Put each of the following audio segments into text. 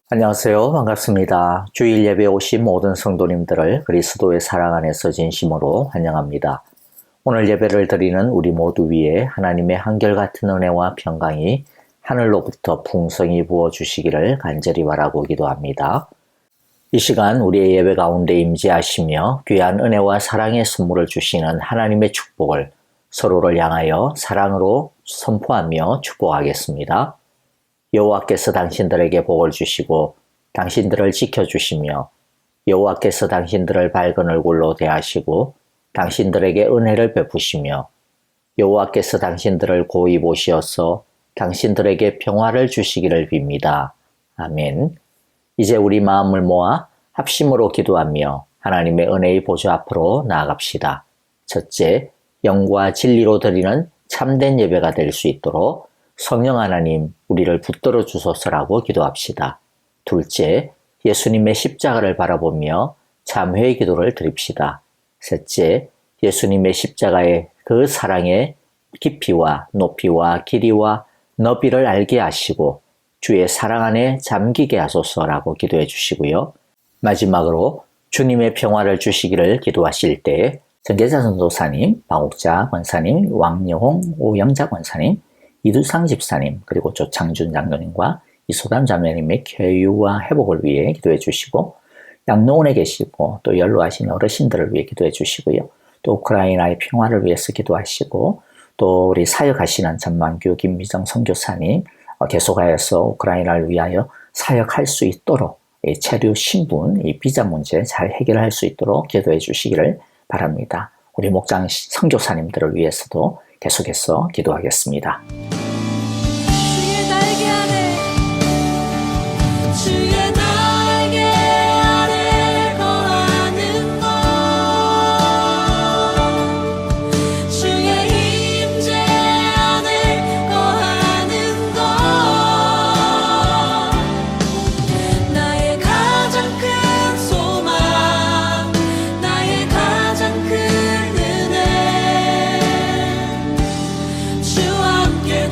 안녕하세요. 반갑습니다. 주일 예배 오신 모든 성도님들을 그리스도의 사랑 안에서 진심으로 환영합니다. 오늘 예배를 드리는 우리 모두 위에 하나님의 한결같은 은혜와 평강이 하늘로부터 풍성히 부어주시기를 간절히 바라고 기도합니다. 이 시간 우리의 예배 가운데 임재하시며 귀한 은혜와 사랑의 선물을 주시는 하나님의 축복을 서로를 향하여 사랑으로 선포하며 축복하겠습니다. 여호와께서 당신들에게 복을 주시고 당신들을 지켜주시며 여호와께서 당신들을 밝은 얼굴로 대하시고 당신들에게 은혜를 베푸시며 여호와께서 당신들을 고이 보시어서 당신들에게 평화를 주시기를 빕니다. 아멘. 이제 우리 마음을 모아 합심으로 기도하며 하나님의 은혜의 보좌 앞으로 나아갑시다. 첫째, 영과 진리로 드리는 참된 예배가 될 수 있도록 성령 하나님, 우리를 붙들어 주소서라고 기도합시다. 둘째, 예수님의 십자가를 바라보며 참회의 기도를 드립시다. 셋째, 예수님의 십자가의 그 사랑의 깊이와 높이와 길이와 너비를 알게 하시고 주의 사랑 안에 잠기게 하소서라고 기도해 주시고요. 마지막으로 주님의 평화를 주시기를 기도하실 때 전계자 전도사님, 방옥자 권사님, 왕영홍, 오영자 권사님, 이두상 집사님, 그리고 조창준 장로님과 이소담 자매님의 쾌유와 회복을 위해 기도해 주시고, 양로원에 계시고 또 연로하신 어르신들을 위해 기도해 주시고요. 또 우크라이나의 평화를 위해서 기도하시고, 또 우리 사역하시는 전만규 김미정 선교사님 계속하여서 우크라이나를 위하여 사역할 수 있도록 이 체류 신분, 이 비자 문제 잘 해결할 수 있도록 기도해 주시기를 바랍니다. 우리 목장 선교사님들을 위해서도 계속해서 기도하겠습니다. 함께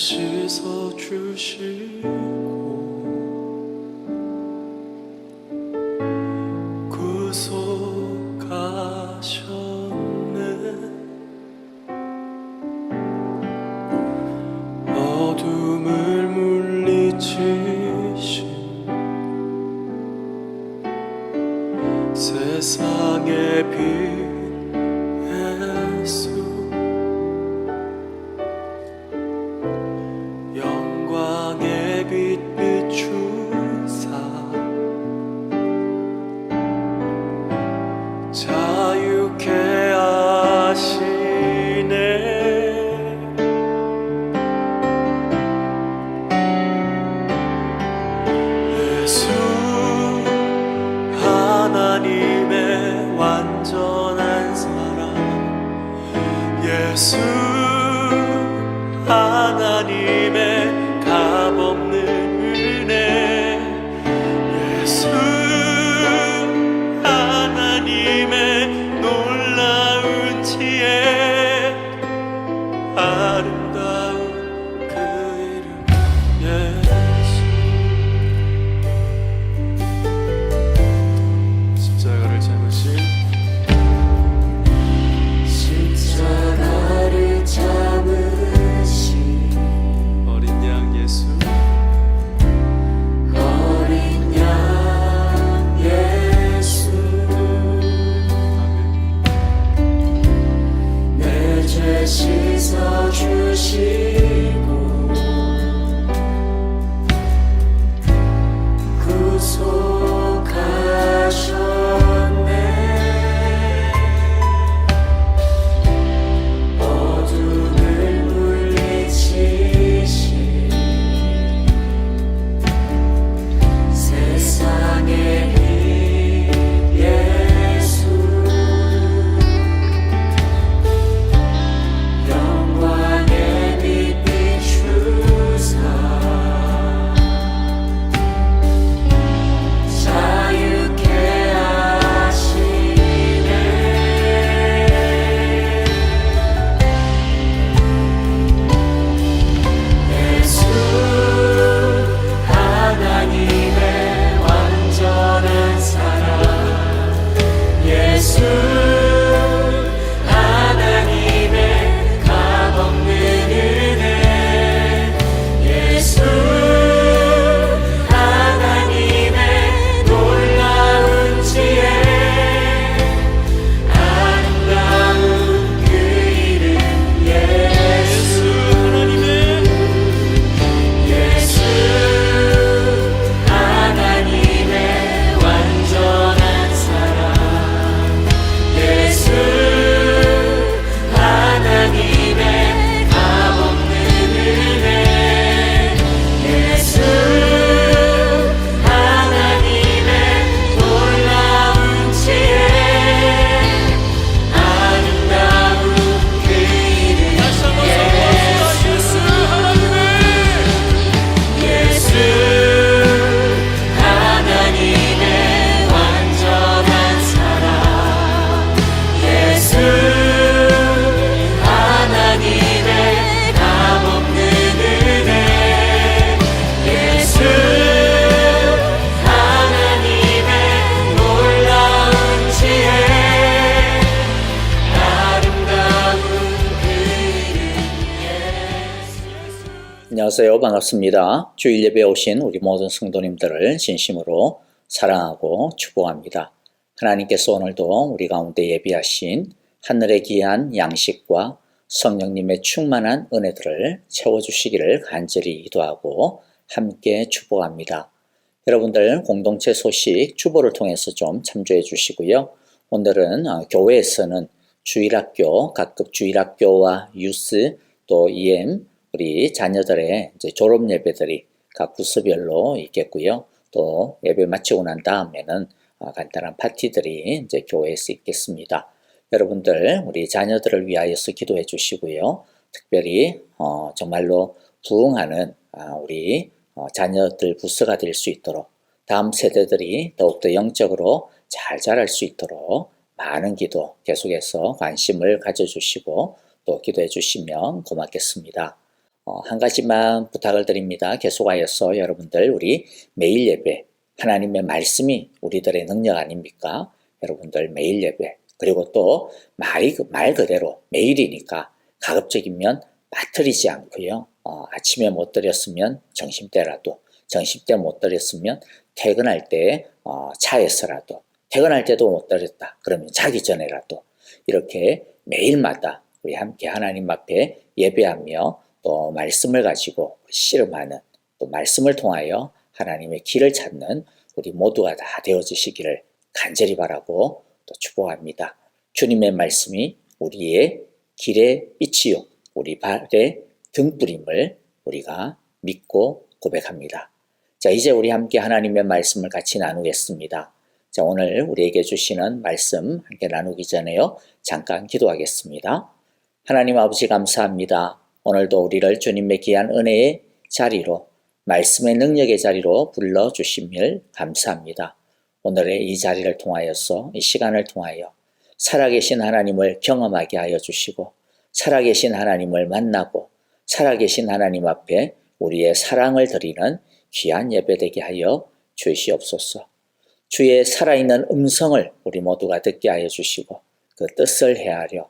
씻어 주시고 구속하셨네. 어둠을 물리치신 세상의 빛 예수, 영광의 빛 비추사 자유케 하시네. 예수 하나님의 완전한 사랑, 예수 하나님의 값없는 은혜, 예수 하나님의 놀라운 지혜, 아름다운 그 이름 예수. 십자가를 참으신 십자가를 참으신 어린 양 예수, 어린 양 예수, 아멘. 내 죄 씻어 주시고 구속하셨네. 어둠을 물리치신 세상의 빛 예수, 영광의 빛 비추사 자유케 하시네. 예수 하나님의 완전한 사랑, 예수 하나님의 값없는 은혜, 예수 하나님의 놀라운 지혜, 아름다운 그 이름 예수, 예수 하나님의 완전한 사랑, 예수 하나님의 값없는 은혜, 예수 하나님의 놀라운 지혜, 아름다운 그 이름 예수, 예수 하나님의 완전한 사랑, 예수 하나님의 값없는 은혜, 예수 하나님의 놀라운 지혜, 아름다운 그 이름 예수. 안녕하세요. 반갑습니다. 주일 예배에 오신 우리 모든 성도님들을 진심으로 사랑하고 축복합니다. 하나님께서 오늘도 우리 가운데 예비하신 하늘의 귀한 양식과 성령님의 충만한 은혜들을 채워주시기를 간절히 기도하고 함께 축복합니다. 여러분들 공동체 소식 주보를 통해서 좀 참조해 주시고요. 오늘은 교회에서는 주일학교, 각급 주일학교와 유스 또 EM 우리 자녀들의 이제 졸업 예배들이 각 부서별로 있겠고요. 또 예배 마치고 난 다음에는 간단한 파티들이 이제 교회에서 있겠습니다. 여러분들 우리 자녀들을 위하여서 기도해 주시고요. 특별히 정말로 부흥하는 우리 자녀들 부서가 될 수 있도록 다음 세대들이 더욱더 영적으로 잘 자랄 수 있도록 많은 기도 계속해서 관심을 가져주시고 또 기도해 주시면 고맙겠습니다. 한 가지만 부탁을 드립니다. 계속하여서 여러분들 우리 매일 예배, 하나님의 말씀이 우리들의 능력 아닙니까? 여러분들 매일 예배, 그리고 또 말 그대로 매일이니까 가급적이면 빠뜨리지 않고요. 아침에 못 드렸으면 점심때라도, 점심때 못 드렸으면 퇴근할 때 차에서라도, 퇴근할 때도 못 드렸다 그러면 자기 전에라도 이렇게 매일마다 우리 함께 하나님 앞에 예배하며 또 말씀을 가지고 씨름하는, 또 말씀을 통하여 하나님의 길을 찾는 우리 모두가 다 되어주시기를 간절히 바라고 또 축복합니다. 주님의 말씀이 우리의 길의 빛이요 우리 발의 등불임을 우리가 믿고 고백합니다. 자, 이제 우리 함께 하나님의 말씀을 같이 나누겠습니다. 자, 오늘 우리에게 주시는 말씀 함께 나누기 전에요, 잠깐 기도하겠습니다. 하나님 아버지 감사합니다. 오늘도 우리를 주님의 귀한 은혜의 자리로, 말씀의 능력의 자리로 불러주심을 감사합니다. 오늘의 이 자리를 통하여서, 이 시간을 통하여 살아계신 하나님을 경험하게 하여 주시고, 살아계신 하나님을 만나고, 살아계신 하나님 앞에 우리의 사랑을 드리는 귀한 예배되게 하여 주시옵소서. 주의 살아있는 음성을 우리 모두가 듣게 하여 주시고, 그 뜻을 헤아려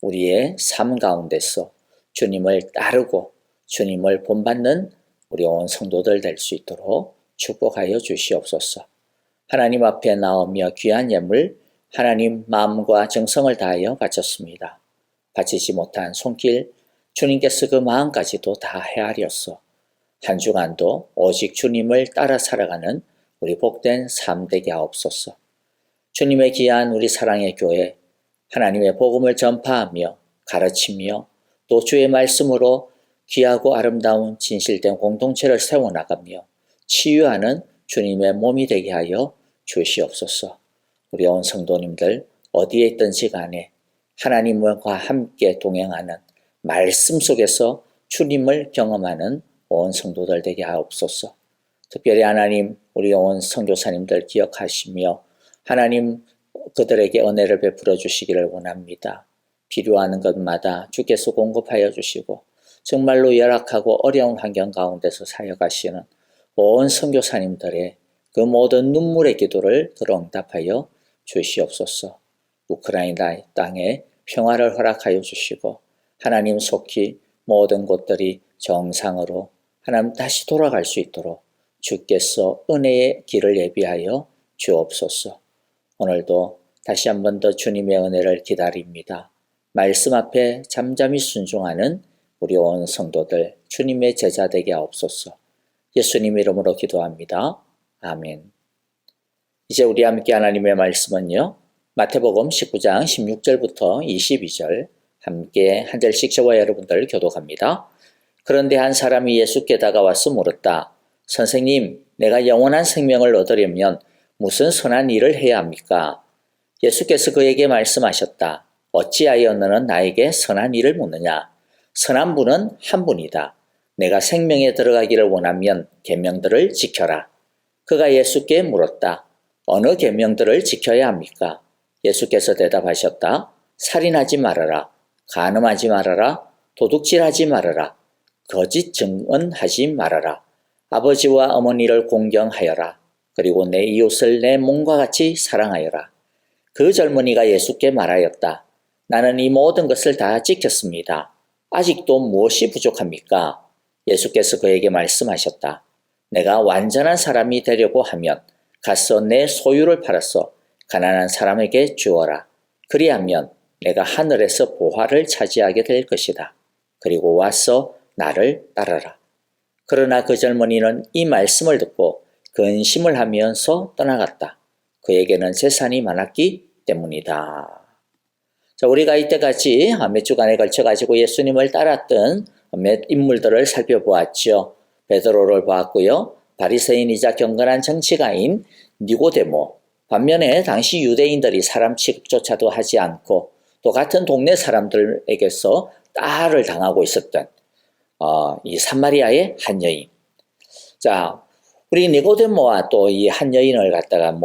우리의 삶 가운데서 주님을 따르고 주님을 본받는 우리 온 성도들 될 수 있도록 축복하여 주시옵소서. 하나님 앞에 나오며 귀한 예물, 하나님 마음과 정성을 다하여 바쳤습니다. 바치지 못한 손길, 주님께서 그 마음까지도 다 헤아렸어. 한 주간도 오직 주님을 따라 살아가는 우리 복된 삶 되게 하옵소서. 주님의 귀한 우리 사랑의 교회, 하나님의 복음을 전파하며 가르치며 또 주의 말씀으로 귀하고 아름다운 진실된 공동체를 세워나가며 치유하는 주님의 몸이 되게 하여 주시옵소서. 우리 온 성도님들 어디에 있든지 간에 하나님과 함께 동행하는 말씀 속에서 주님을 경험하는 온 성도들 되게 하옵소서. 특별히 하나님 우리 온 선교사님들 기억하시며 하나님 그들에게 은혜를 베풀어 주시기를 원합니다. 필요한 것마다 주께서 공급하여 주시고 정말로 열악하고 어려운 환경 가운데서 사역하시는 온 선교사님들의 그 모든 눈물의 기도를 들어응답하여 주시옵소서. 우크라이나 땅에 평화를 허락하여 주시고 하나님 속히 모든 곳들이 정상으로 하나님 다시 돌아갈 수 있도록 주께서 은혜의 길을 예비하여 주옵소서. 오늘도 다시 한 번 더 주님의 은혜를 기다립니다. 말씀 앞에 잠잠히 순종하는 우리 온 성도들 주님의 제자 되게 하옵소서. 예수님 이름으로 기도합니다. 아멘. 이제 우리 함께 하나님의 말씀은요, 마태복음 19장 16절부터 22절 함께 한 절씩 저와 여러분들 교독합니다. 그런데 한 사람이 예수께 다가와서 물었다. 선생님, 내가 영원한 생명을 얻으려면 무슨 선한 일을 해야 합니까? 예수께서 그에게 말씀하셨다. 어찌하여 너는 나에게 선한 일을 묻느냐? 선한 분은 한 분이다. 내가 생명에 들어가기를 원하면 계명들을 지켜라. 그가 예수께 물었다. 어느 계명들을 지켜야 합니까? 예수께서 대답하셨다. 살인하지 말아라. 간음하지 말아라. 도둑질하지 말아라. 거짓 증언하지 말아라. 아버지와 어머니를 공경하여라. 그리고 내 이웃을 내 몸과 같이 사랑하여라. 그 젊은이가 예수께 말하였다. 나는 이 모든 것을 다 지켰습니다. 아직도 무엇이 부족합니까? 예수께서 그에게 말씀하셨다. 내가 완전한 사람이 되려고 하면 가서 내 소유를 팔아서 가난한 사람에게 주어라. 그리하면 내가 하늘에서 보화를 차지하게 될 것이다. 그리고 와서 나를 따르라. 그러나 그 젊은이는 이 말씀을 듣고 근심을 하면서 떠나갔다. 그에게는 재산이 많았기 때문이다. 자, 우리가 이때까지 몇 주간에 걸쳐가지고 예수님을 따랐던 몇 인물들을 살펴보았죠. 베드로를 보았고요. 바리새인이자 경건한 정치가인 니고데모. 반면에 당시 유대인들이 사람 취급조차도 하지 않고 또 같은 동네 사람들에게서 따를 당하고 있었던 이 사마리아의 한 여인. 자, 우리 니고데모와 또 이 한 여인을 갖다가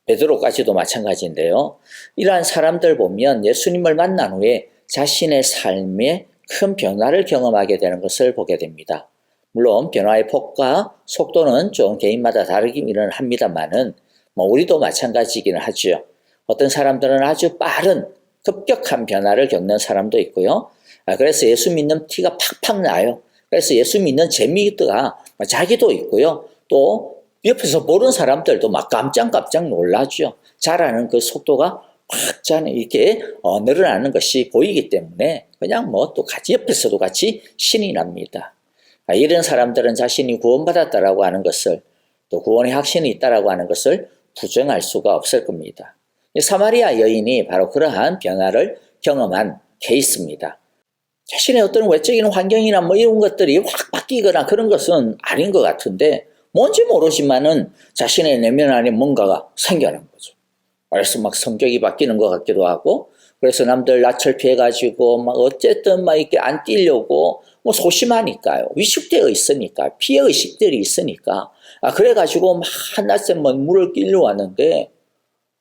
베드로까지도 마찬가지인데요. 이러한 사람들 보면 예수님을 만난 후에 자신의 삶에 큰 변화를 경험하게 되는 것을 보게 됩니다. 물론 변화의 폭과 속도는 좀 개인마다 다르기는 합니다만은 우리도 마찬가지이기는 하죠. 어떤 사람들은 아주 빠른 급격한 변화를 겪는 사람도 있고요. 그래서 예수 믿는 티가 팍팍 나요. 그래서 예수 믿는 재미가 자기도 있고요. 또 옆에서 보는 사람들도 막 깜짝깜짝 놀라죠. 자라는 그 속도가 확 이렇게 늘어나는 것이 보이기 때문에 그냥 또 같이 옆에서도 같이 신이 납니다. 이런 사람들은 자신이 구원받았다라고 하는 것을 또 구원의 확신이 있다라고 하는 것을 부정할 수가 없을 겁니다. 사마리아 여인이 바로 그러한 변화를 경험한 케이스입니다. 자신의 어떤 외적인 환경이나 이런 것들이 확 바뀌거나 그런 것은 아닌 것 같은데 뭔지 모르지만은 자신의 내면 안에 뭔가가 생겨난 거죠. 그래서 막 성격이 바뀌는 것 같기도 하고 그래서 남들 낯을 피해가지고 어쨌든 이렇게 안 뛰려고 소심하니까요. 위축되어 있으니까 피해의식들이 있으니까 그래가지고 한낮에 물을 끼려 왔는데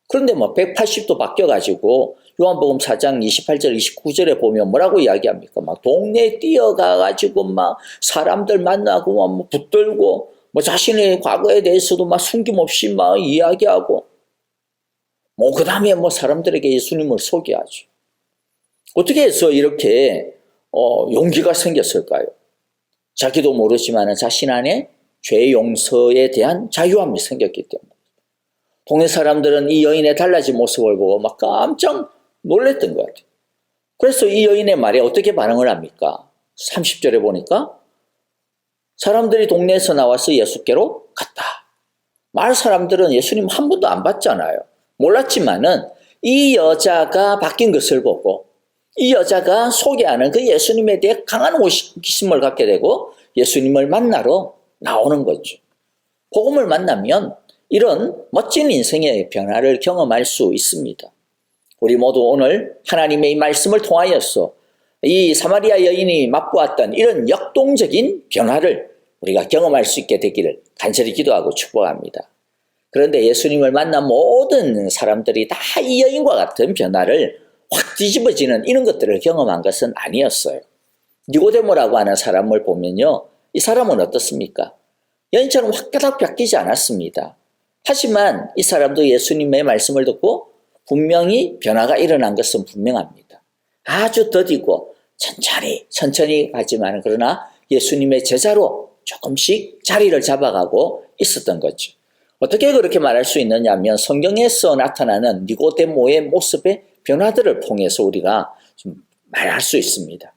그런데 180도 바뀌어가지고 요한복음 4장 28절 29절에 보면 뭐라고 이야기합니까? 동네에 뛰어가가지고 사람들 만나고 붙들고 자신의 과거에 대해서도 숨김없이 이야기하고 그 다음에 사람들에게 예수님을 소개하죠. 어떻게 해서 이렇게 용기가 생겼을까요? 자기도 모르지만 자신 안에 죄 용서에 대한 자유함이 생겼기 때문에. 동네 사람들은 이 여인의 달라진 모습을 보고 깜짝 놀랐던 것 같아요. 그래서 이 여인의 말에 어떻게 반응을 합니까? 30절에 보니까 사람들이 동네에서 나와서 예수께로 갔다. 마을 사람들은 예수님 한 번도 안 봤잖아요. 몰랐지만은 이 여자가 바뀐 것을 보고 이 여자가 소개하는 그 예수님에 대해 강한 호기심을 갖게 되고 예수님을 만나러 나오는 거죠. 복음을 만나면 이런 멋진 인생의 변화를 경험할 수 있습니다. 우리 모두 오늘 하나님의 이 말씀을 통하여서 이 사마리아 여인이 맛보았던 이런 역동적인 변화를 우리가 경험할 수 있게 되기를 간절히 기도하고 축복합니다. 그런데 예수님을 만난 모든 사람들이 다 이 여인과 같은 변화를 확 뒤집어지는 이런 것들을 경험한 것은 아니었어요. 니고데모라고 하는 사람을 보면요. 이 사람은 어떻습니까? 여인처럼 확 바뀌지 않았습니다. 하지만 이 사람도 예수님의 말씀을 듣고 분명히 변화가 일어난 것은 분명합니다. 아주 더디고 천천히 가지만 그러나 예수님의 제자로 조금씩 자리를 잡아가고 있었던 거죠. 어떻게 그렇게 말할 수 있느냐면 성경에서 나타나는 니고데모의 모습의 변화들을 통해서 우리가 좀 말할 수 있습니다.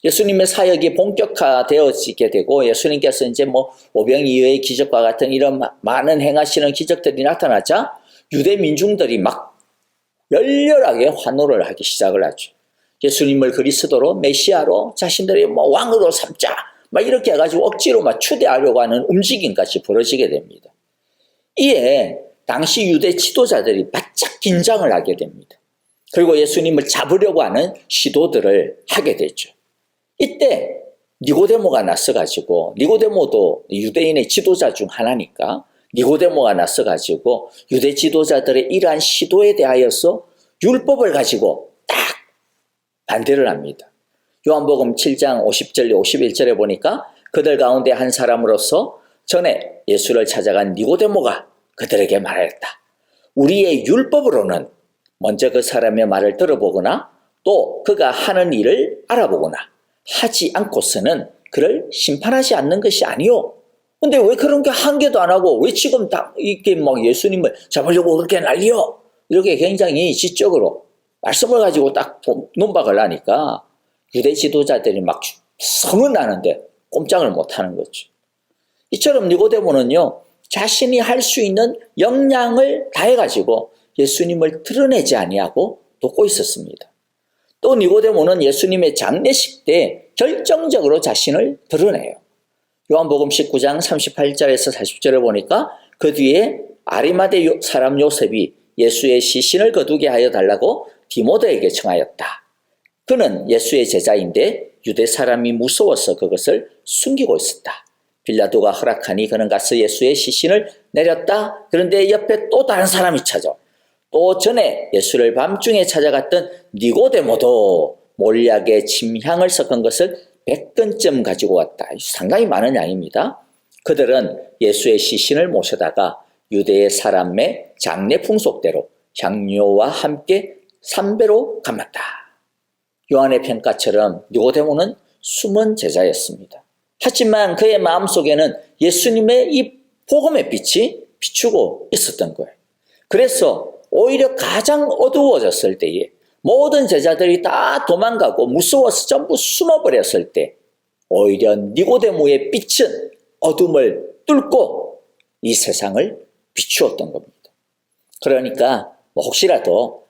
예수님의 사역이 본격화되어지게 되고 예수님께서 이제 오병이어의 기적과 같은 이런 많은 행하시는 기적들이 나타나자 유대 민중들이 막 열렬하게 환호를 하기 시작을 하죠. 예수님을 그리스도로 메시아로 자신들이 왕으로 삼자 이렇게 해가지고 억지로 추대하려고 하는 움직임까지 벌어지게 됩니다. 이에 당시 유대 지도자들이 바짝 긴장을 하게 됩니다. 그리고 예수님을 잡으려고 하는 시도들을 하게 되죠. 이때 니고데모가 나서가지고 니고데모도 유대인의 지도자 중 하나니까 니고데모가 나서가지고 유대 지도자들의 이러한 시도에 대하여서 율법을 가지고 딱 반대를 합니다. 요한복음 7장 50절 51절에 보니까 그들 가운데 한 사람으로서 전에 예수를 찾아간 니고데모가 그들에게 말했다. 우리의 율법으로는 먼저 그 사람의 말을 들어보거나 또 그가 하는 일을 알아보거나 하지 않고서는 그를 심판하지 않는 것이 아니오. 근데 왜 그런 게 한 개도 안 하고 왜 지금 다 이렇게 예수님을 잡으려고 그렇게 난리요? 이렇게 굉장히 지적으로 말씀을 가지고 딱 논박을 하니까 유대 지도자들이 성은 나는데 꼼짝을 못 하는 거죠. 이처럼 니고데모는요, 자신이 할 수 있는 역량을 다해가지고 예수님을 드러내지 아니하고 돕고 있었습니다. 또 니고데모는 예수님의 장례식 때 결정적으로 자신을 드러내요. 요한복음 19장 38절에서 40절을 보니까 그 뒤에 아리마대 사람 요셉이 예수의 시신을 거두게 하여 달라고 디모데에게 청하였다. 그는 예수의 제자인데 유대 사람이 무서워서 그것을 숨기고 있었다. 빌라도가 허락하니 그는 가서 예수의 시신을 내렸다. 그런데 옆에 또 다른 사람이 찾아. 또 전에 예수를 밤중에 찾아갔던 니고데모도 몰약에 침향을 섞은 것을 100근쯤 가지고 왔다. 상당히 많은 양입니다. 그들은 예수의 시신을 모셔다가 유대의 사람의 장례 풍속대로 향료와 함께 삼배로 감았다. 요한의 평가처럼 니고데모는 숨은 제자였습니다. 하지만 그의 마음속에는 예수님의 이 복음의 빛이 비추고 있었던 거예요. 그래서 오히려 가장 어두워졌을 때에 모든 제자들이 다 도망가고 무서워서 전부 숨어버렸을 때 오히려 니고데모의 빛은 어둠을 뚫고 이 세상을 비추었던 겁니다. 그러니까 혹시라도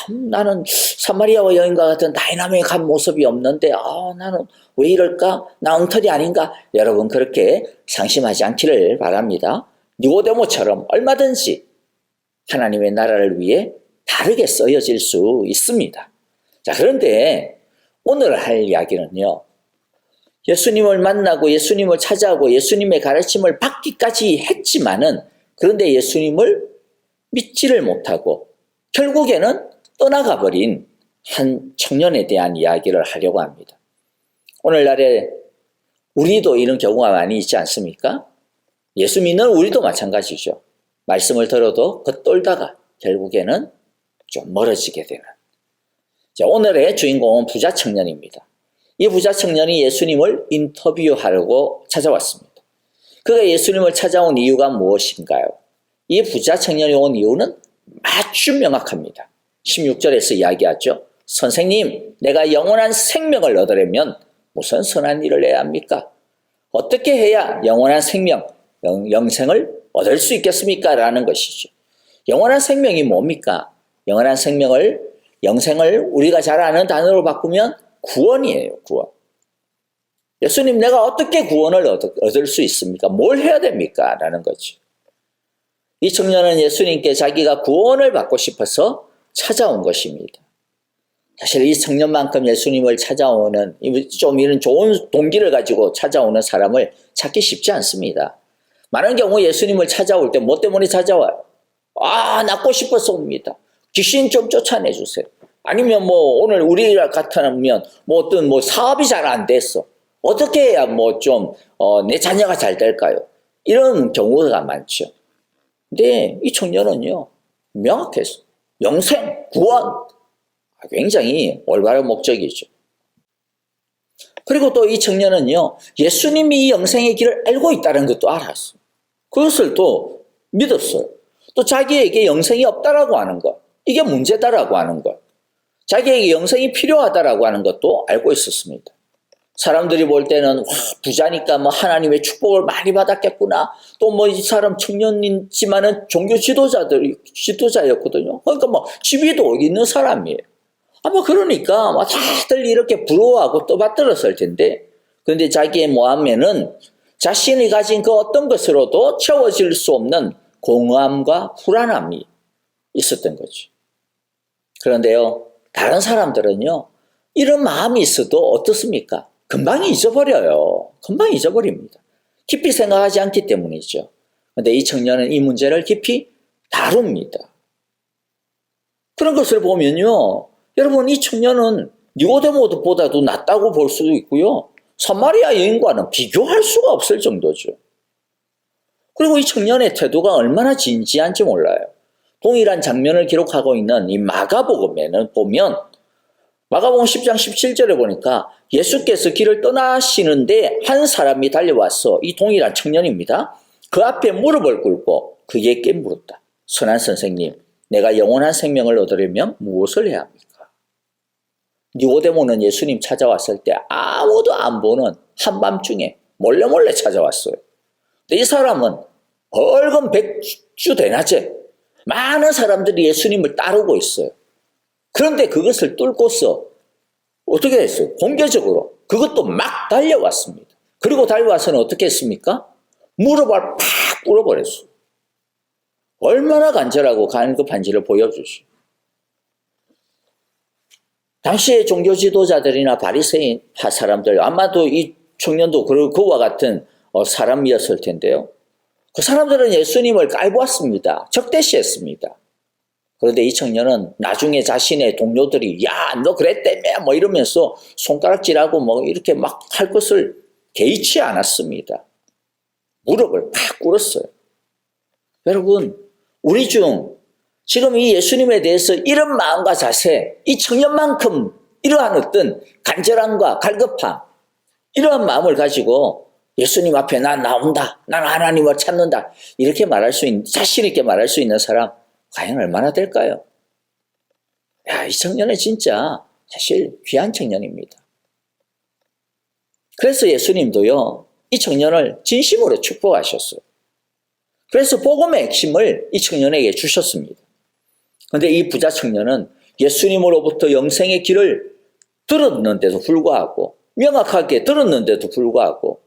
나는 사마리아와 여인과 같은 다이나믹한 모습이 없는데 나는 왜 이럴까? 나 엉터리 아닌가? 여러분 그렇게 상심하지 않기를 바랍니다. 니고데모처럼 얼마든지 하나님의 나라를 위해 다르게 쓰여질 수 있습니다. 자, 그런데 오늘 할 이야기는요. 예수님을 만나고 예수님을 찾아오고 예수님의 가르침을 받기까지 했지만은 그런데 예수님을 믿지를 못하고 결국에는 떠나가 버린 한 청년에 대한 이야기를 하려고 합니다. 오늘날에 우리도 이런 경우가 많이 있지 않습니까? 예수 믿는 우리도 마찬가지죠. 말씀을 들어도 겉돌다가 결국에는 좀 멀어지게 되는. 자, 오늘의 주인공은 부자 청년입니다. 이 부자 청년이 예수님을 인터뷰하려고 찾아왔습니다. 그가 예수님을 찾아온 이유가 무엇인가요? 이 부자 청년이 온 이유는 아주 명확합니다. 16절에서 이야기하죠. 선생님, 내가 영원한 생명을 얻으려면 무슨 선한 일을 해야 합니까? 어떻게 해야 영원한 생명, 영생을 얻을 수 있겠습니까? 라는 것이죠. 영원한 생명이 뭡니까? 영원한 영생을 우리가 잘 아는 단어로 바꾸면 구원이에요, 구원. 예수님, 내가 어떻게 구원을 얻을 수 있습니까? 뭘 해야 됩니까? 라는 거죠. 이 청년은 예수님께 자기가 구원을 받고 싶어서 찾아온 것입니다. 사실 이 청년만큼 예수님을 찾아오는, 좀 이런 좋은 동기를 가지고 찾아오는 사람을 찾기 쉽지 않습니다. 많은 경우 예수님을 찾아올 때 뭐 때문에 찾아와요? 낫고 싶어서 옵니다. 귀신 좀 쫓아내주세요. 아니면 오늘 우리 같으면 어떤 사업이 잘 안 됐어. 어떻게 해야 내 자녀가 잘 될까요? 이런 경우가 많죠. 근데 이 청년은요, 명확했어. 영생, 구원. 굉장히 올바른 목적이죠. 그리고 또 이 청년은요, 예수님이 이 영생의 길을 알고 있다는 것도 알았어. 그것을 또 믿었어요. 또 자기에게 영생이 없다라고 하는 것, 이게 문제다라고 하는 것, 자기에게 영생이 필요하다라고 하는 것도 알고 있었습니다. 사람들이 볼 때는 부자니까 하나님의 축복을 많이 받았겠구나. 또 이 사람 청년이지만은 종교 지도자였거든요. 그러니까 지위도 있는 사람이에요. 그러니까 다들 이렇게 부러워하고 떠받들었을 텐데, 그런데 자기의 마음에는 자신이 가진 그 어떤 것으로도 채워질 수 없는 공허함과 불안함이 있었던 거죠. 그런데요, 다른 사람들은요, 이런 마음이 있어도 어떻습니까? 금방 잊어버려요. 금방 잊어버립니다. 깊이 생각하지 않기 때문이죠. 그런데 이 청년은 이 문제를 깊이 다룹니다. 그런 것을 보면요, 여러분, 이 청년은 니고데모보다도 낫다고 볼 수도 있고요, 사마리아 여인과는 비교할 수가 없을 정도죠. 그리고 이 청년의 태도가 얼마나 진지한지 몰라요. 동일한 장면을 기록하고 있는 이 마가복음에는 보면, 마가복음 10장 17절에 보니까 예수께서 길을 떠나시는데 한 사람이 달려와서, 이 동일한 청년입니다, 그 앞에 무릎을 꿇고 그에게 물었다. 선한 선생님, 내가 영원한 생명을 얻으려면 무엇을 해야 합니까? 니고데모는 예수님 찾아왔을 때 아무도 안 보는 한밤중에 몰래 찾아왔어요. 근데 이 사람은 벌금 100주 대낮에 많은 사람들이 예수님을 따르고 있어요. 그런데 그것을 뚫고서 어떻게 했어요? 공개적으로 그것도 막 달려왔습니다. 그리고 달려와서는 어떻게 했습니까? 무릎을 팍 꿇어버렸어요. 얼마나 간절하고 간급한지를 보여주시오. 당시의 종교 지도자들이나 바리새인 사람들, 아마도 이 청년도 그와 같은 사람이었을 텐데요. 그 사람들은 예수님을 깔보았습니다. 적대시했습니다. 그런데 이 청년은 나중에 자신의 동료들이 야, 너 그랬다며 뭐 이러면서 손가락질하고 뭐 이렇게 막 할 것을 개의치 않았습니다. 무릎을 팍 꿇었어요. 여러분, 우리 중 지금 이 예수님에 대해서 이런 마음과 자세, 이 청년만큼 이러한 어떤 간절함과 갈급함, 이러한 마음을 가지고 예수님 앞에 난 나온다, 난 하나님을 찾는다, 이렇게 말할 수 있는, 자신 있게 말할 수 있는 사람 과연 얼마나 될까요? 야, 이 청년은 진짜 사실 귀한 청년입니다. 그래서 예수님도요, 이 청년을 진심으로 축복하셨어요. 그래서 복음의 핵심을 이 청년에게 주셨습니다. 그런데 이 부자 청년은 예수님으로부터 영생의 길을 들었는데도 불구하고, 명확하게 들었는데도 불구하고,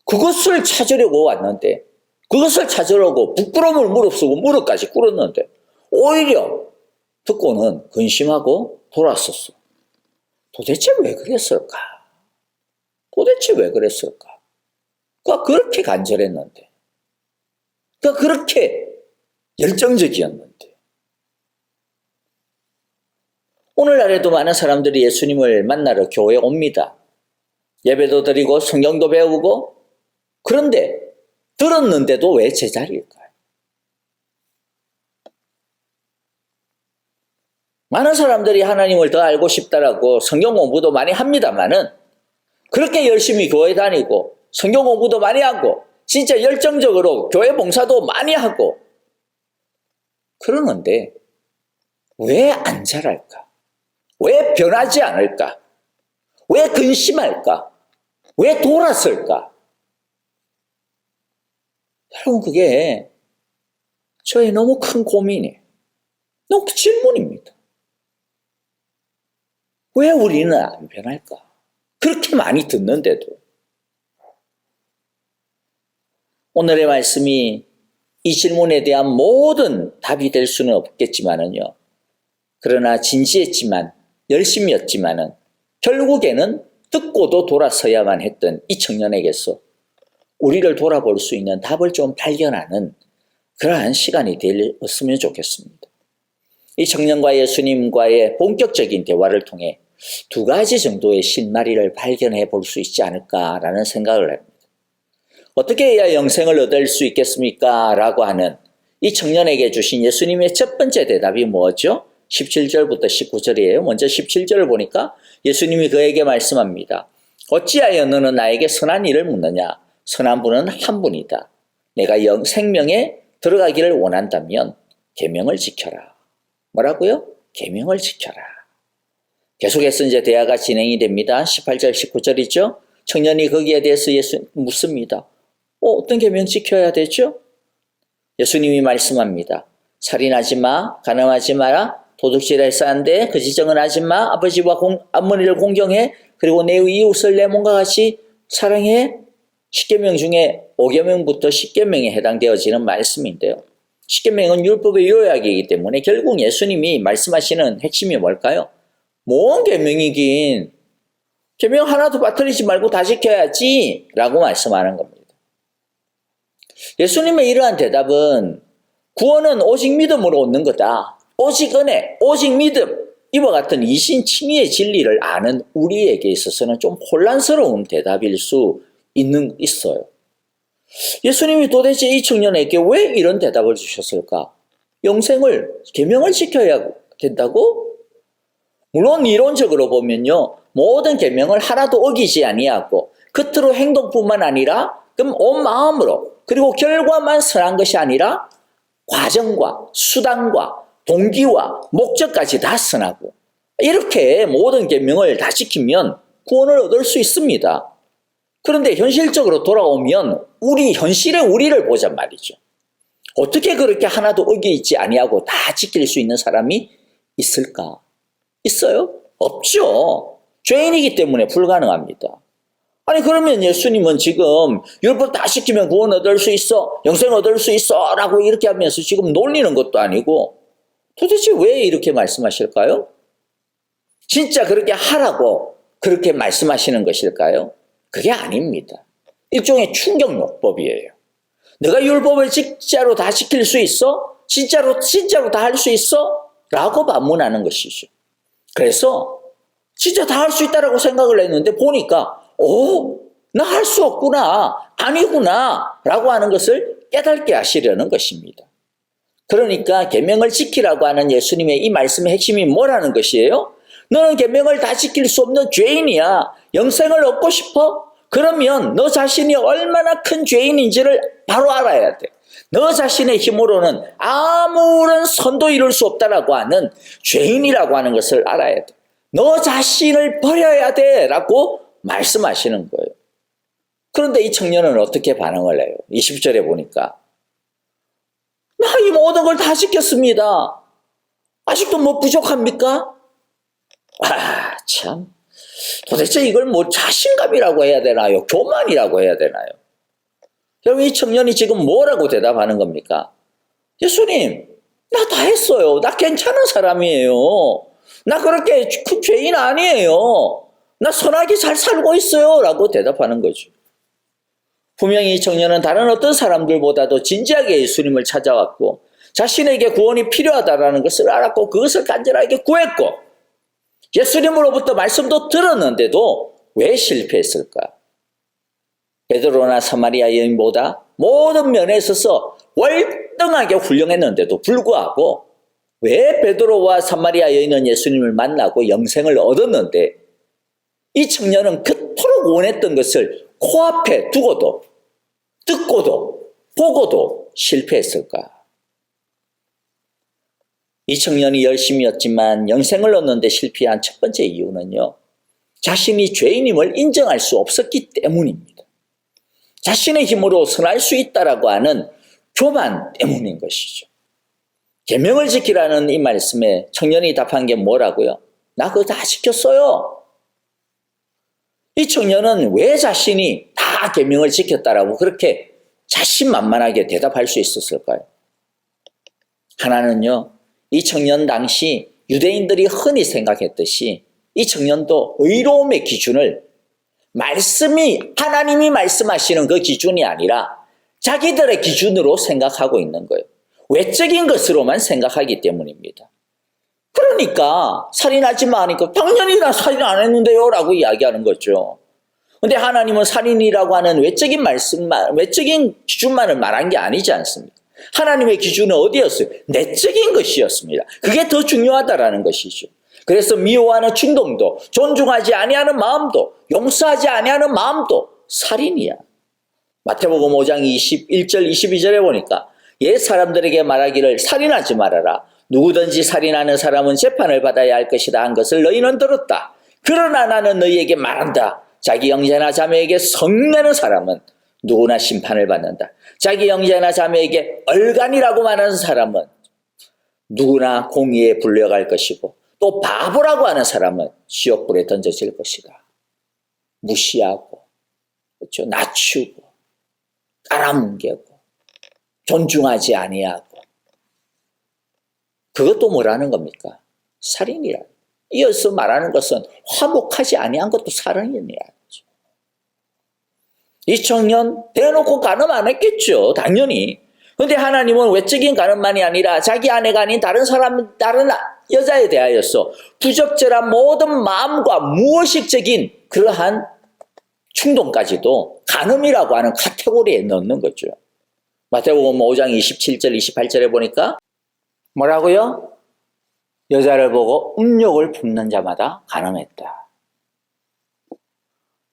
그것을 찾으려고 왔는데, 그것을 찾으려고 부끄러움을 무릅쓰고 무릎까지 꿇었는데, 오히려 듣고는 근심하고 돌아섰어. 도대체 왜 그랬을까? 도대체 왜 그랬을까? 그가 그렇게 간절했는데, 그가 그렇게 열정적이었는데. 오늘날에도 많은 사람들이 예수님을 만나러 교회에 옵니다. 예배도 드리고 성경도 배우고, 그런데 들었는데도 왜 제자리일까요? 많은 사람들이 하나님을 더 알고 싶다라고 성경 공부도 많이 합니다만은, 그렇게 열심히 교회 다니고 성경 공부도 많이 하고 진짜 열정적으로 교회 봉사도 많이 하고 그러는데 왜 안 자랄까? 왜 변하지 않을까? 왜 근심할까? 왜 돌았을까? 여러분, 그게 저의 너무 큰 고민이에요. 너무 큰 질문입니다. 왜 우리는 안 변할까? 그렇게 많이 듣는데도. 오늘의 말씀이 이 질문에 대한 모든 답이 될 수는 없겠지만은요. 그러나 진지했지만, 열심이었지만은, 결국에는 듣고도 돌아서야만 했던 이 청년에게서 우리를 돌아볼 수 있는 답을 좀 발견하는 그러한 시간이 되었으면 좋겠습니다. 이 청년과 예수님과의 본격적인 대화를 통해 두 가지 정도의 실마리를 발견해 볼 수 있지 않을까라는 생각을 합니다. 어떻게 해야 영생을 얻을 수 있겠습니까? 라고 하는 이 청년에게 주신 예수님의 첫 번째 대답이 뭐죠? 17절부터 19절이에요. 먼저 17절을 보니까 예수님이 그에게 말씀합니다. 어찌하여 너는 나에게 선한 일을 묻느냐? 선한 분은 한 분이다. 내가 생명에 들어가기를 원한다면 계명을 지켜라. 뭐라고요? 계명을 지켜라. 계속해서 이제 대화가 진행이 됩니다. 18절, 19절이죠. 청년이 거기에 대해서 예수 묻습니다. 어떤 계명 지켜야 되죠? 예수님이 말씀합니다. 살인하지 마, 간음하지 마라, 도둑질해서 안 돼, 거짓증언 하지 마, 아버지와 어머니를 공경해, 그리고 내 이웃을 내 몸과 같이 사랑해. 10계명 중에 5계명부터 10계명에 해당되어지는 말씀인데요. 10계명은 율법의 요약이기 때문에 결국 예수님이 말씀하시는 핵심이 뭘까요? 뭔 계명이긴, 계명 하나도 빠뜨리지 말고 다 지켜야지 라고 말씀하는 겁니다. 예수님의 이러한 대답은 구원은 오직 믿음으로 얻는 거다. 오직 은혜, 오직 믿음, 이와 같은 이신칭의의 진리를 아는 우리에게 있어서는 좀 혼란스러운 대답일 수 있어요. 예수님이 도대체 이 청년에게 왜 이런 대답을 주셨을까? 영생을, 계명을 지켜야 된다고? 물론 이론적으로 보면요, 모든 계명을 하나도 어기지 아니하고 겉으로 행동뿐만 아니라 그럼 온 마음으로, 그리고 결과만 선한 것이 아니라 과정과 수단과 동기와 목적까지 다 선하고, 이렇게 모든 계명을 다 지키면 구원을 얻을 수 있습니다. 그런데 현실적으로 돌아오면 현실의 우리를 보자 말이죠. 어떻게 그렇게 하나도 어기지 아니하고 다 지킬 수 있는 사람이 있을까? 있어요? 없죠. 죄인이기 때문에 불가능합니다. 아니, 그러면 예수님은 지금 율법 다 지키면 구원 얻을 수 있어, 영생 얻을 수 있어 라고 이렇게 하면서 지금 놀리는 것도 아니고 도대체 왜 이렇게 말씀하실까요? 진짜 그렇게 하라고 그렇게 말씀하시는 것일까요? 그게 아닙니다. 일종의 충격요법이에요. 내가 율법을 진짜로 다 지킬 수 있어? 진짜로 다 할 수 있어? 라고 반문하는 것이죠. 그래서 진짜 다 할 수 있다라고 생각을 했는데 보니까 나 할 수 없구나, 아니구나 라고 하는 것을 깨닫게 하시려는 것입니다. 그러니까 계명을 지키라고 하는 예수님의 이 말씀의 핵심이 뭐라는 것이에요? 너는 계명을 다 지킬 수 없는 죄인이야. 영생을 얻고 싶어? 그러면 너 자신이 얼마나 큰 죄인인지를 바로 알아야 돼. 너 자신의 힘으로는 아무런 선도 이룰 수 없다라고 하는 죄인이라고 하는 것을 알아야 돼. 너 자신을 버려야 돼 라고 말씀하시는 거예요. 그런데 이 청년은 어떻게 반응을 해요? 20절에 보니까 나 이 모든 걸 다 지켰습니다. 아직도 뭐 부족합니까? 참, 도대체 이걸 뭐 자신감이라고 해야 되나요? 교만이라고 해야 되나요? 여러분, 이 청년이 지금 뭐라고 대답하는 겁니까? 예수님, 나 다 했어요. 나 괜찮은 사람이에요. 나 그렇게 큰 죄인 아니에요. 나 선하게 잘 살고 있어요. 라고 대답하는 거죠. 분명히 이 청년은 다른 어떤 사람들보다도 진지하게 예수님을 찾아왔고 자신에게 구원이 필요하다는 것을 알았고 그것을 간절하게 구했고 예수님으로부터 말씀도 들었는데도 왜 실패했을까? 베드로나 사마리아 여인보다 모든 면에 있어서 월등하게 훌륭했는데도 불구하고 왜 베드로와 사마리아 여인은 예수님을 만나고 영생을 얻었는데 이 청년은 그토록 원했던 것을 코앞에 두고도 듣고도 보고도 실패했을까? 이 청년이 열심이었지만 영생을 얻는 데 실패한 첫 번째 이유는요, 자신이 죄인임을 인정할 수 없었기 때문입니다. 자신의 힘으로 선할 수 있다라고 하는 교만 때문인 것이죠. 계명을 지키라는 이 말씀에 청년이 답한 게 뭐라고요? 나 그거 다 지켰어요. 이 청년은 왜 자신이 다 계명을 지켰다라고 그렇게 자신만만하게 대답할 수 있었을까요? 하나는요, 이 청년 당시 유대인들이 흔히 생각했듯이 이 청년도 의로움의 기준을 하나님이 말씀하시는 그 기준이 아니라 자기들의 기준으로 생각하고 있는 거예요. 외적인 것으로만 생각하기 때문입니다. 그러니까 살인하지 마 하니까 당연히 나 살인 안 했는데요 라고 이야기하는 거죠. 근데 하나님은 살인이라고 하는 외적인 기준만을 말한 게 아니지 않습니까? 하나님의 기준은 어디였어요? 내적인 것이었습니다. 그게 더 중요하다라는 것이죠. 그래서 미워하는 충동도, 존중하지 아니하는 마음도, 용서하지 아니하는 마음도 살인이야. 마태복음 5장 21절 22절에 보니까 옛 사람들에게 말하기를 살인하지 말아라. 누구든지 살인하는 사람은 재판을 받아야 할 것이다 한 것을 너희는 들었다. 그러나 나는 너희에게 말한다. 자기 형제나 자매에게 성내는 사람은 누구나 심판을 받는다. 자기 형제나 자매에게 얼간이라고 말하는 사람은 누구나 공의에 불려갈 것이고 또 바보라고 하는 사람은 지옥불에 던져질 것이다. 무시하고, 그렇죠? 낮추고, 깔아뭉개고, 존중하지 아니하고. 그것도 뭐라는 겁니까? 살인이라. 이어서 말하는 것은 화목하지 아니한 것도 살인이라. 이 청년 대놓고 간음 안 했겠죠. 당연히. 그런데 하나님은 외적인 간음만이 아니라 자기 아내가 아닌 다른 여자에 대하여서 부적절한 모든 마음과 무의식적인 그러한 충동까지도 간음이라고 하는 카테고리에 넣는 거죠. 마태복음 5장 27절 28절에 보니까 뭐라고요? 여자를 보고 음욕을 품는 자마다 간음했다.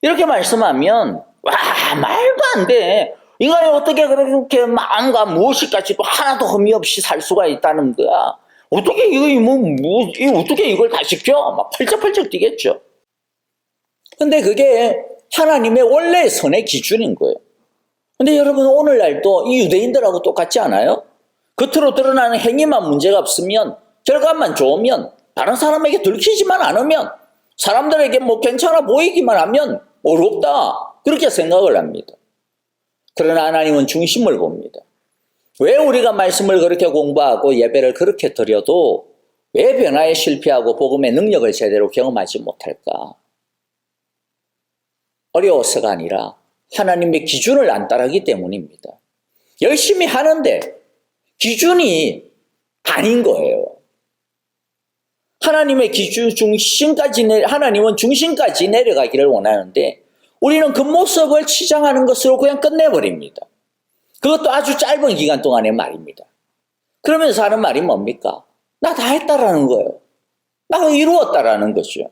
이렇게 말씀하면 와, 말도 안 돼. 인간이 어떻게 그렇게 마음과 무의식까지도 하나도 흠이 없이 살 수가 있다는 거야. 어떻게 어떻게 이걸 다 지켜? 막 펄쩍펄쩍 뛰겠죠. 근데 그게 하나님의 원래 선의 기준인 거예요. 근데 여러분, 오늘날도 이 유대인들하고 똑같지 않아요? 겉으로 드러나는 행위만 문제가 없으면, 결과만 좋으면, 다른 사람에게 들키지만 않으면, 사람들에게 뭐 괜찮아 보이기만 하면 어렵다. 그렇게 생각을 합니다. 그러나 하나님은 중심을 봅니다. 왜 우리가 말씀을 그렇게 공부하고 예배를 그렇게 드려도 왜 변화에 실패하고 복음의 능력을 제대로 경험하지 못할까? 어려워서가 아니라 하나님의 기준을 안 따르기 때문입니다. 열심히 하는데 기준이 아닌 거예요. 하나님의 기준 중심까지 하나님은 중심까지 내려가기를 원하는데 우리는 그 모습을 치장하는 것으로 그냥 끝내버립니다. 그것도 아주 짧은 기간 동안의 말입니다. 그러면서 하는 말이 뭡니까? 나 다 했다라는 거예요. 나 이루었다라는 거죠.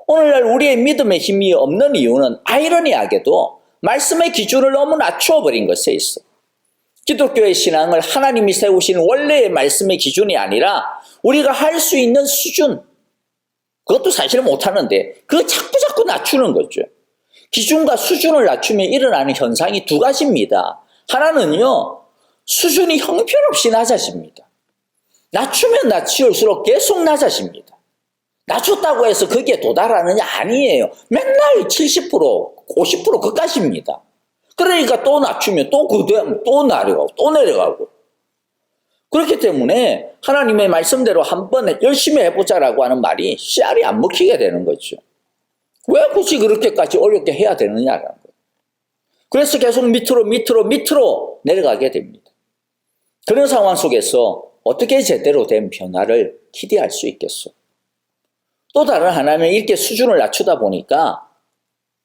오늘날 우리의 믿음의 힘이 없는 이유는 아이러니하게도 말씀의 기준을 너무 낮추어버린 것에 있어. 기독교의 신앙을 하나님이 세우신 원래의 말씀의 기준이 아니라 우리가 할 수 있는 수준, 그것도 사실 못하는데 그거 자꾸 낮추는 거죠. 기준과 수준을 낮추면 일어나는 현상이 두 가지입니다. 하나는요, 수준이 형편없이 낮아집니다. 낮추면 낮출수록 계속 낮아집니다. 낮췄다고 해서 거기에 도달하느냐? 아니에요. 맨날 70%, 50% 그까지입니다. 그러니까 또 낮추면 또 내려가고 또 내려가고. 그렇기 때문에 하나님의 말씀대로 한번 열심히 해보자라고 하는 말이 씨알이 안 먹히게 되는 거죠. 왜 굳이 그렇게까지 어렵게 해야 되느냐라는 거예요. 그래서 계속 밑으로 내려가게 됩니다. 그런 상황 속에서 어떻게 제대로 된 변화를 기대할 수 있겠어? 또 다른 하나는 이렇게 수준을 낮추다 보니까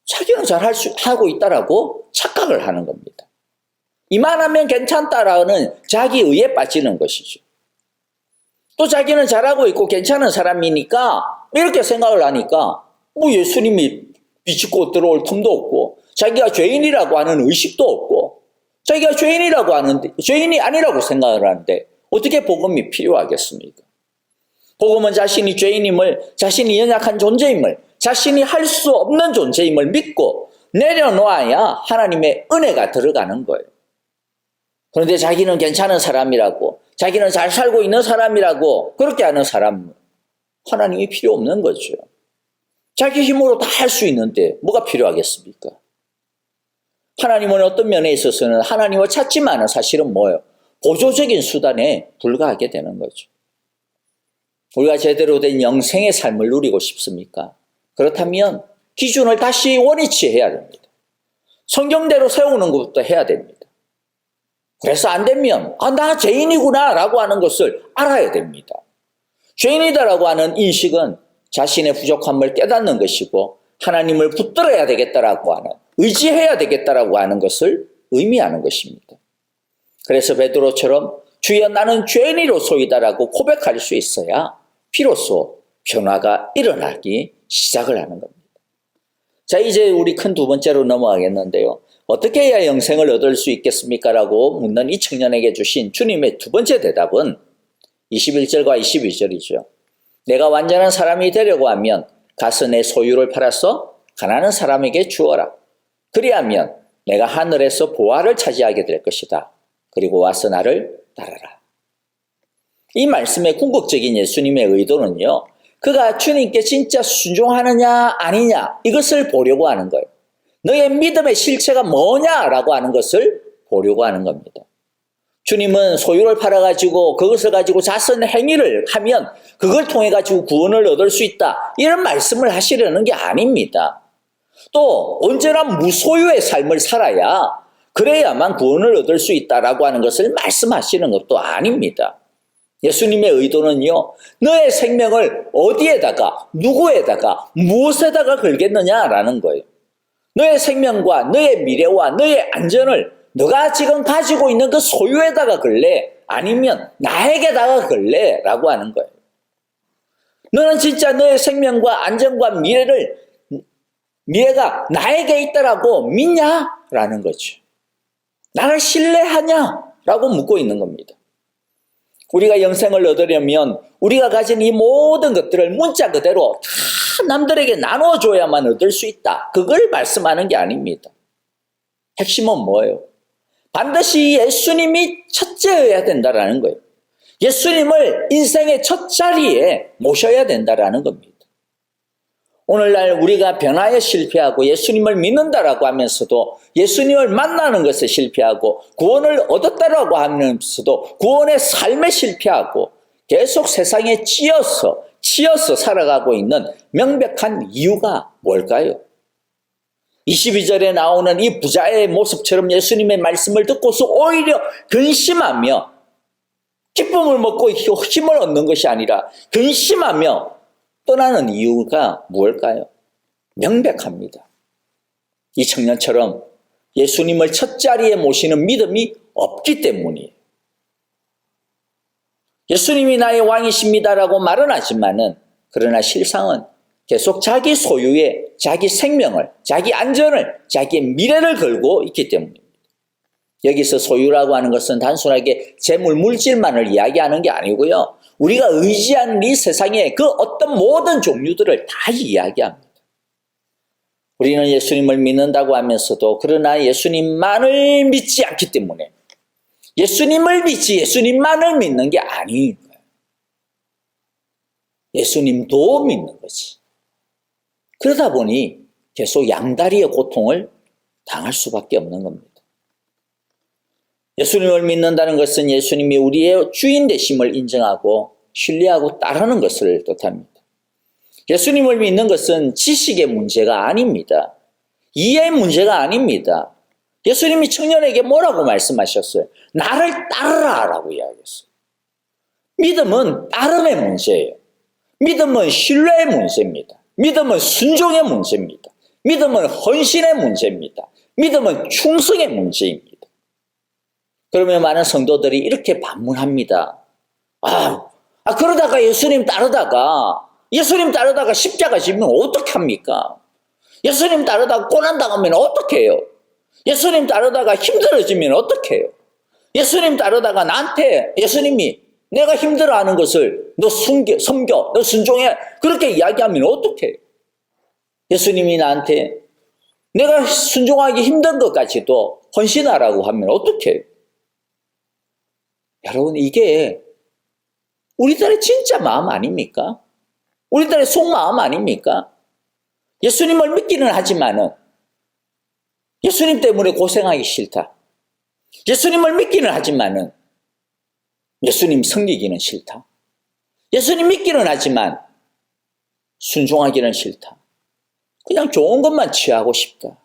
자기는 잘 하고 있다라고 착각을 하는 겁니다. 이만하면 괜찮다라는 자기의에 빠지는 것이죠. 또 자기는 잘하고 있고 괜찮은 사람이니까 이렇게 생각을 하니까 뭐 예수님이 비집고 들어올 틈도 없고 자기가 죄인이라고 하는 의식도 없고 자기가 죄인이 아니라고 생각을 하는데 어떻게 복음이 필요하겠습니까? 복음은 자신이 죄인임을, 자신이 연약한 존재임을, 자신이 할 수 없는 존재임을 믿고 내려놓아야 하나님의 은혜가 들어가는 거예요. 그런데 자기는 괜찮은 사람이라고, 자기는 잘 살고 있는 사람이라고 그렇게 하는 사람은 하나님이 필요 없는 거죠. 자기 힘으로 다 할 수 있는데 뭐가 필요하겠습니까? 하나님은 어떤 면에 있어서는 하나님을 찾지만은 사실은 뭐예요? 보조적인 수단에 불과하게 되는 거죠. 우리가 제대로 된 영생의 삶을 누리고 싶습니까? 그렇다면 기준을 다시 원위치 해야 됩니다. 성경대로 세우는 것부터 해야 됩니다. 그래서 안 되면 나 죄인이구나 라고 하는 것을 알아야 됩니다. 죄인이다라고 하는 인식은 자신의 부족함을 깨닫는 것이고 하나님을 붙들어야 되겠다라고 하는, 의지해야 되겠다라고 하는 것을 의미하는 것입니다. 그래서 베드로처럼 주여 나는 죄인이로소이다라고 고백할 수 있어야 비로소 변화가 일어나기 시작을 하는 겁니다. 자, 이제 우리 큰 두 번째로 넘어가겠는데요. 어떻게 해야 영생을 얻을 수 있겠습니까? 라고 묻는 이 청년에게 주신 주님의 두 번째 대답은 21절과 22절이죠. 내가 완전한 사람이 되려고 하면 가서 내 소유를 팔아서 가난한 사람에게 주어라. 그리하면 내가 하늘에서 보화를 차지하게 될 것이다. 그리고 와서 나를 따르라. 이 말씀의 궁극적인 예수님의 의도는요, 그가 주님께 진짜 순종하느냐 아니냐 이것을 보려고 하는 거예요. 너의 믿음의 실체가 뭐냐라고 하는 것을 보려고 하는 겁니다. 주님은 소유를 팔아가지고 그것을 가지고 자선 행위를 하면 그걸 통해 가지고 구원을 얻을 수 있다 이런 말씀을 하시려는 게 아닙니다. 또 언제나 무소유의 삶을 살아야 그래야만 구원을 얻을 수 있다라고 하는 것을 말씀하시는 것도 아닙니다. 예수님의 의도는요, 너의 생명을 어디에다가, 누구에다가, 무엇에다가 걸겠느냐라는 거예요. 너의 생명과 너의 미래와 너의 안전을 너가 지금 가지고 있는 그 소유에다가 걸래? 아니면 나에게다가 걸래? 라고 하는 거예요. 너는 진짜 너의 생명과 안전과 미래가 나에게 있다라고 믿냐? 라는 거죠. 나를 신뢰하냐? 라고 묻고 있는 겁니다. 우리가 영생을 얻으려면 우리가 가진 이 모든 것들을 문자 그대로 다 남들에게 나눠줘야만 얻을 수 있다. 그걸 말씀하는 게 아닙니다. 핵심은 뭐예요? 반드시 예수님이 첫째여야 된다라는 거예요. 예수님을 인생의 첫 자리에 모셔야 된다라는 겁니다. 오늘날 우리가 변화에 실패하고 예수님을 믿는다라고 하면서도 예수님을 만나는 것에 실패하고 구원을 얻었다라고 하면서도 구원의 삶에 실패하고 계속 세상에 치여서 살아가고 있는 명백한 이유가 뭘까요? 22절에 나오는 이 부자의 모습처럼 예수님의 말씀을 듣고서 오히려 근심하며 기쁨을 먹고 힘을 얻는 것이 아니라 근심하며 떠나는 이유가 무엇일까요? 명백합니다. 이 청년처럼 예수님을 첫 자리에 모시는 믿음이 없기 때문이에요. 예수님이 나의 왕이십니다라고 말은 하지만은 그러나 실상은 계속 자기 소유의 자기 생명을, 자기 안전을, 자기의 미래를 걸고 있기 때문입니다. 여기서 소유라고 하는 것은 단순하게 재물, 물질만을 이야기하는 게 아니고요. 우리가 의지하는 이 세상의 그 어떤 모든 종류들을 다 이야기합니다. 우리는 예수님을 믿는다고 하면서도 그러나 예수님만을 믿지 않기 때문에 예수님을 믿지 예수님만을 믿는 게 아닌 거예요. 예수님도 믿는 거지. 그러다 보니 계속 양다리의 고통을 당할 수밖에 없는 겁니다. 예수님을 믿는다는 것은 예수님이 우리의 주인 되심을 인정하고 신뢰하고 따르는 것을 뜻합니다. 예수님을 믿는 것은 지식의 문제가 아닙니다. 이해의 문제가 아닙니다. 예수님이 청년에게 뭐라고 말씀하셨어요? 나를 따르라 라고 이야기했어요. 믿음은 따름의 문제예요. 믿음은 신뢰의 문제입니다. 믿음은 순종의 문제입니다. 믿음은 헌신의 문제입니다. 믿음은 충성의 문제입니다. 그러면 많은 성도들이 이렇게 반문합니다. 그러다가 예수님 따르다가 십자가 지면 어떡합니까? 예수님 따르다가 고난당하면 어떡해요? 예수님 따르다가 힘들어지면 어떡해요? 예수님 따르다가 나한테 예수님이 내가 힘들어하는 것을 너 섬겨, 너 순종해 그렇게 이야기하면 어떡해요? 예수님이 나한테 내가 순종하기 힘든 것까지도 헌신하라고 하면 어떡해요? 여러분 이게 우리들의 진짜 마음 아닙니까? 우리들의 속마음 아닙니까? 예수님을 믿기는 하지만은 예수님 때문에 고생하기 싫다. 예수님을 믿기는 하지만은 예수님 섬기기는 싫다. 예수님 믿기는 하지만 순종하기는 싫다. 그냥 좋은 것만 취하고 싶다.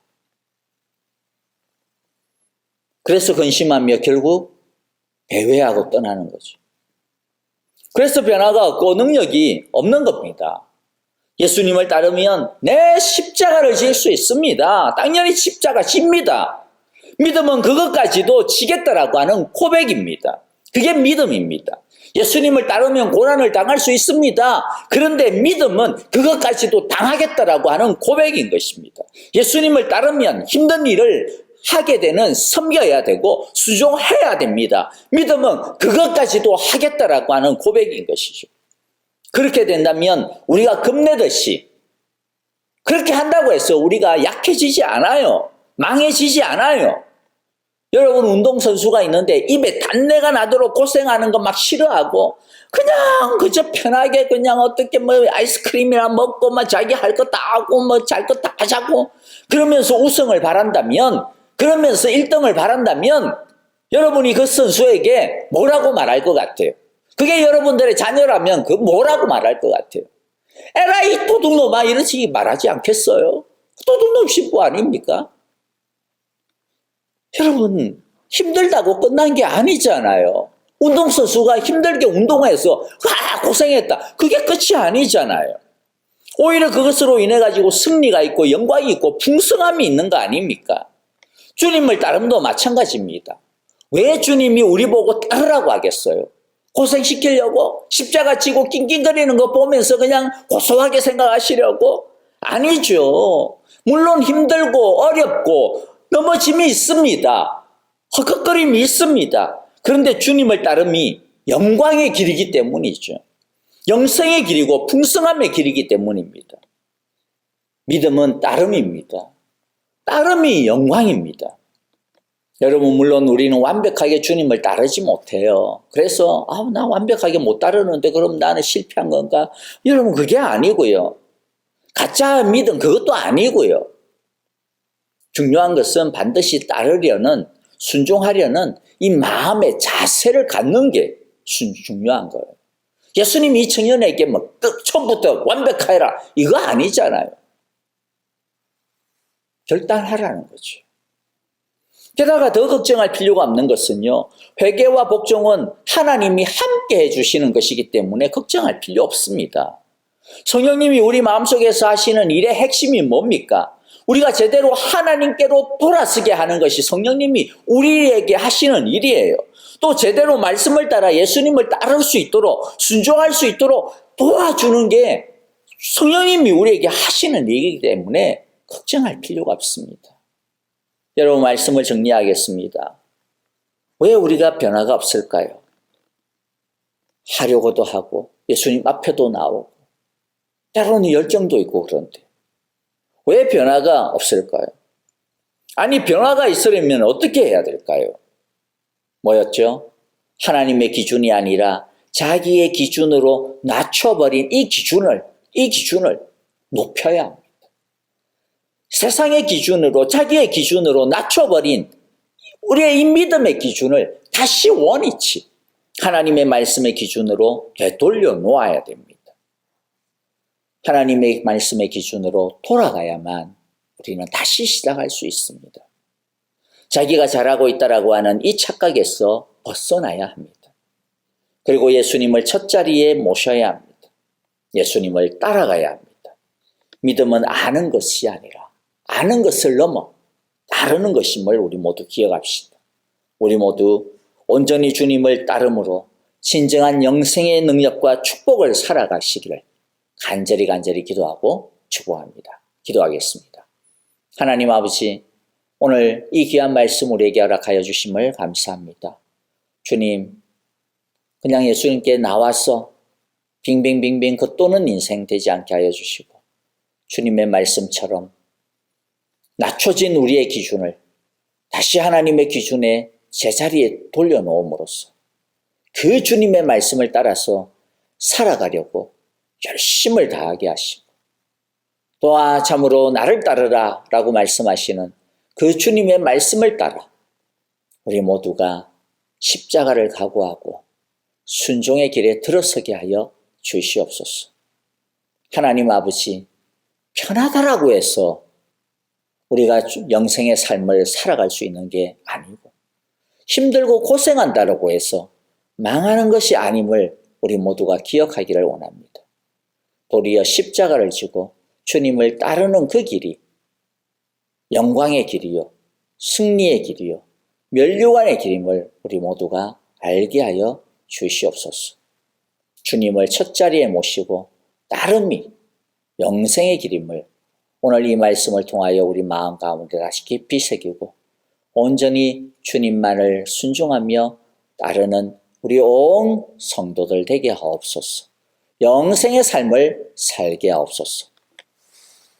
그래서 근심하며 결국 배회하고 떠나는 거죠. 그래서 변화가 없고 능력이 없는 겁니다. 예수님을 따르면 내 십자가를 질 수 있습니다. 당연히 십자가 집니다. 믿음은 그것까지도 지겠다라고 하는 고백입니다. 그게 믿음입니다. 예수님을 따르면 고난을 당할 수 있습니다. 그런데 믿음은 그것까지도 당하겠다라고 하는 고백인 것입니다. 예수님을 따르면 힘든 일을 하게 되는 섬겨야 되고 수종해야 됩니다. 믿음은 그것까지도 하겠다라고 하는 고백인 것이죠. 그렇게 된다면 우리가 겁내듯이 그렇게 한다고 해서 우리가 약해지지 않아요. 망해지지 않아요. 여러분 운동선수가 있는데 입에 단내가 나도록 고생하는 거 막 싫어하고 그냥 그저 편하게 그냥 어떻게 뭐 아이스크림이나 먹고 막 자기 할 거 다 하고 뭐 잘 거 다 하자고 그러면서 우승을 바란다면 그러면서 1등을 바란다면 여러분이 그 선수에게 뭐라고 말할 것 같아요? 그게 여러분들의 자녀라면 그 뭐라고 말할 것 같아요? 에라이 도둑놈아 이러지 말하지 않겠어요? 도둑놈 신부 아닙니까? 여러분 힘들다고 끝난 게 아니잖아요. 운동선수가 힘들게 운동해서 고생했다. 그게 끝이 아니잖아요. 오히려 그것으로 인해 가지고 승리가 있고 영광이 있고 풍성함이 있는 거 아닙니까? 주님을 따름도 마찬가지입니다. 왜 주님이 우리 보고 따르라고 하겠어요? 고생시키려고? 십자가 지고 낑낑거리는 거 보면서 그냥 고소하게 생각하시려고? 아니죠. 물론 힘들고 어렵고 넘어짐이 있습니다. 헛헛거림이 있습니다. 그런데 주님을 따름이 영광의 길이기 때문이죠. 영생의 길이고 풍성함의 길이기 때문입니다. 믿음은 따름입니다. 따름이 영광입니다. 여러분 물론 우리는 완벽하게 주님을 따르지 못해요. 그래서 나 완벽하게 못 따르는데 그럼 나는 실패한 건가? 여러분 그게 아니고요. 가짜 믿음 그것도 아니고요. 중요한 것은 반드시 따르려는 순종하려는 이 마음의 자세를 갖는 게 중요한 거예요. 예수님이 이 청년에게 뭐 처음부터 완벽하여라 이거 아니잖아요. 결단하라는 거죠. 게다가 더 걱정할 필요가 없는 것은요, 회개와 복종은 하나님이 함께 해주시는 것이기 때문에 걱정할 필요 없습니다. 성령님이 우리 마음속에서 하시는 일의 핵심이 뭡니까? 우리가 제대로 하나님께로 돌아서게 하는 것이 성령님이 우리에게 하시는 일이에요. 또 제대로 말씀을 따라 예수님을 따를 수 있도록, 순종할 수 있도록 도와주는 게 성령님이 우리에게 하시는 일이기 때문에 걱정할 필요가 없습니다. 여러분, 말씀을 정리하겠습니다. 왜 우리가 변화가 없을까요? 하려고도 하고 예수님 앞에도 나오고 때로는 열정도 있고 그런데 왜 변화가 없을까요? 아니, 변화가 있으려면 어떻게 해야 될까요? 뭐였죠? 하나님의 기준이 아니라 자기의 기준으로 낮춰버린 이 기준을 높여야 합니다. 세상의 기준으로, 자기의 기준으로 낮춰버린 우리의 이 믿음의 기준을 다시 원위치 하나님의 말씀의 기준으로 되돌려 놓아야 됩니다. 하나님의 말씀의 기준으로 돌아가야만 우리는 다시 시작할 수 있습니다. 자기가 잘하고 있다라고 하는 이 착각에서 벗어나야 합니다. 그리고 예수님을 첫 자리에 모셔야 합니다. 예수님을 따라가야 합니다. 믿음은 아는 것이 아니라 아는 것을 넘어 따르는 것임을 우리 모두 기억합시다. 우리 모두 온전히 주님을 따름으로 진정한 영생의 능력과 축복을 살아가시기를 간절히 기도하고 축복합니다. 기도하겠습니다. 하나님 아버지, 오늘 이 귀한 말씀 우리에게 허락하여 주심을 감사합니다. 주님, 그냥 예수님께 나와서 빙빙빙빙 겉도는 인생 되지 않게 하여 주시고 주님의 말씀처럼 낮춰진 우리의 기준을 다시 하나님의 기준에 제자리에 돌려놓음으로써 그 주님의 말씀을 따라서 살아가려고 열심을 다하게 하시고 또한 참으로 나를 따르라 라고 말씀하시는 그 주님의 말씀을 따라 우리 모두가 십자가를 각오하고 순종의 길에 들어서게 하여 주시옵소서. 하나님 아버지, 편하다라고 해서 우리가 영생의 삶을 살아갈 수 있는 게 아니고 힘들고 고생한다라고 해서 망하는 것이 아님을 우리 모두가 기억하기를 원합니다. 도리어 십자가를 지고 주님을 따르는 그 길이 영광의 길이요, 승리의 길이요, 면류관의 길임을 우리 모두가 알게 하여 주시옵소서. 주님을 첫 자리에 모시고 따름이 영생의 길임을 오늘 이 말씀을 통하여 우리 마음 가운데 다시 깊이 새기고 온전히 주님만을 순종하며 따르는 우리 온 성도들 되게 하옵소서. 영생의 삶을 살게 하옵소서.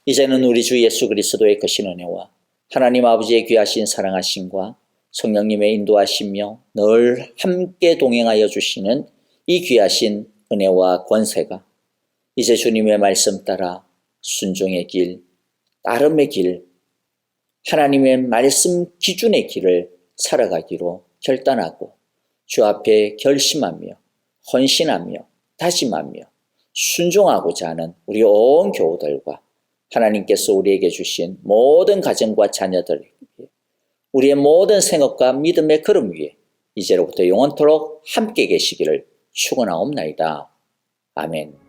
이제는 우리 주 예수 그리스도의 크신 은혜와 하나님 아버지의 귀하신 사랑하심과 성령님의 인도하시며 늘 함께 동행하여 주시는 이 귀하신 은혜와 권세가 이제 주님의 말씀 따라 순종의 길, 따름의 길, 하나님의 말씀 기준의 길을 살아가기로 결단하고 주 앞에 결심하며 헌신하며 다짐하며 순종하고자 하는 우리 온 교우들과 하나님께서 우리에게 주신 모든 가정과 자녀들, 우리의 모든 생업과 믿음의 걸음 위에 이제로부터 영원토록 함께 계시기를 축원하옵나이다. 아멘.